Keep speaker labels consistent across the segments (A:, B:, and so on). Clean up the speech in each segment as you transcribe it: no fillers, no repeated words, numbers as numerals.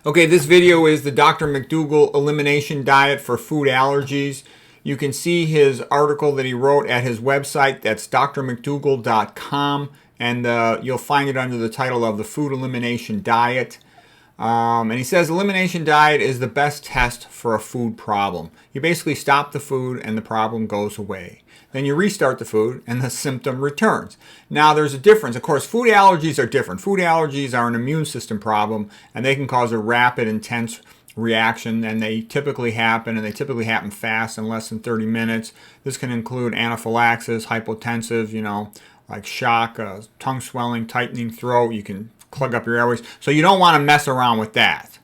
A: Okay, this video is the Dr. Mcdougall elimination diet for food allergies. You can see his article that he wrote at his website. That's drmcdougall.com, and you'll find it under the title of the food elimination diet. And he says elimination diet is the best test for a food problem. You basically stop the food and the problem goes away. Then you restart the food and the symptom returns. Now there's a difference. Of course, food allergies are different. Food allergies are an immune system problem, and they can cause a rapid, intense reaction, and they typically happen fast, in less than 30 minutes. This can include anaphylaxis, hypotensive, like shock, tongue swelling, tightening throat. You can plug up your airways. So you don't want to mess around with that.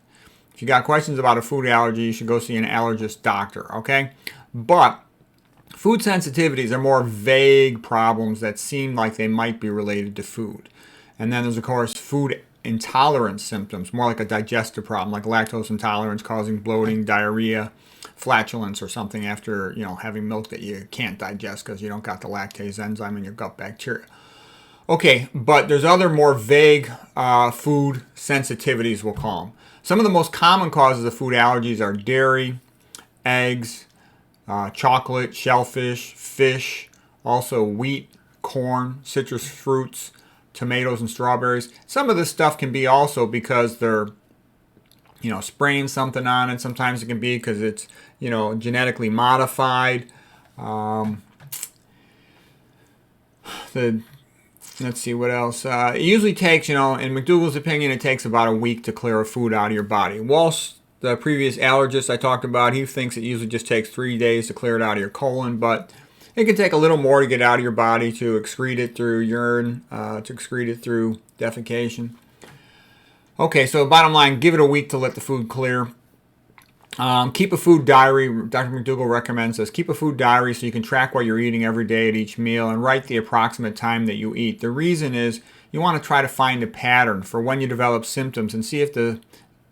A: If you got questions about a food allergy, you should go see an allergist doctor, okay? But food sensitivities are more vague problems that seem like they might be related to food. And then there's, of course, food intolerance symptoms, more like a digestive problem, like lactose intolerance causing bloating, diarrhea, flatulence, or something after, having milk that you can't digest because you don't got the lactase enzyme in your gut bacteria. Okay, but there's other more vague food sensitivities, we'll call them. Some of the most common causes of food allergies are dairy, eggs, chocolate, shellfish, fish, also wheat, corn, citrus fruits, tomatoes, and strawberries. Some of this stuff can be also because they're, spraying something on it. Sometimes it can be because it's, genetically modified. Let's see what else. It usually takes, in Mcdougall's opinion, it takes about a week to clear a food out of your body. Walsh, the previous allergist I talked about, he thinks it usually just takes 3 days to clear it out of your colon, but it can take a little more to get out of your body, to excrete it through urine, to excrete it through defecation. Okay, so bottom line, give it a week to let the food clear. Keep a food diary. Dr. Mcdougall recommends this. Keep a food diary so you can track what you're eating every day at each meal and write the approximate time that you eat. The reason is you want to try to find a pattern for when you develop symptoms and see if the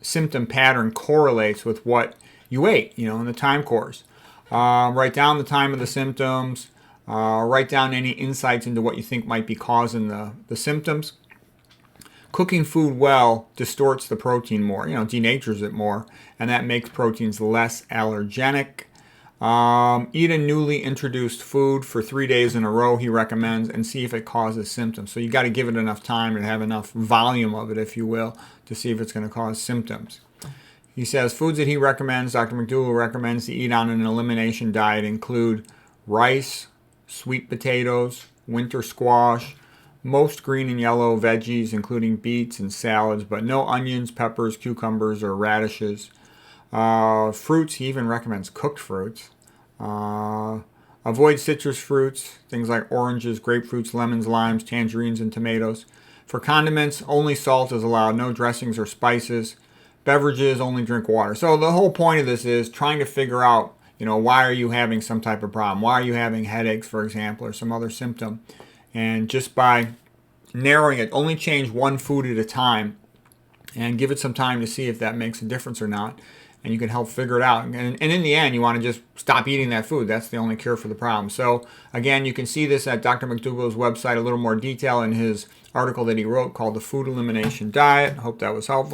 A: symptom pattern correlates with what you ate, in the time course. Write down the time of the symptoms. Write down any insights into what you think might be causing the symptoms. Cooking food well distorts the protein more, denatures it more, and that makes proteins less allergenic. Eat a newly introduced food for 3 days in a row, he recommends, and see if it causes symptoms. So you got to give it enough time and have enough volume of it, if you will, to see if it's going to cause symptoms. He says foods that he recommends, Dr. Mcdougall recommends to eat on an elimination diet include rice, sweet potatoes, winter squash, most green and yellow veggies, including beets and salads, but no onions, peppers, cucumbers, or radishes. Fruits, he even recommends cooked fruits. Avoid citrus fruits, things like oranges, grapefruits, lemons, limes, tangerines, and tomatoes. For condiments, only salt is allowed, no dressings or spices. Beverages, only drink water. So the whole point of this is trying to figure out, why are you having some type of problem? Why are you having headaches, for example, or some other symptom? And just by narrowing it, only change one food at a time and give it some time to see if that makes a difference or not. And you can help figure it out. And in the end, you want to just stop eating that food. That's the only cure for the problem. So again, you can see this at Dr. Mcdougall's website, a little more detail in his article that he wrote called The Food Elimination Diet. I hope that was helpful.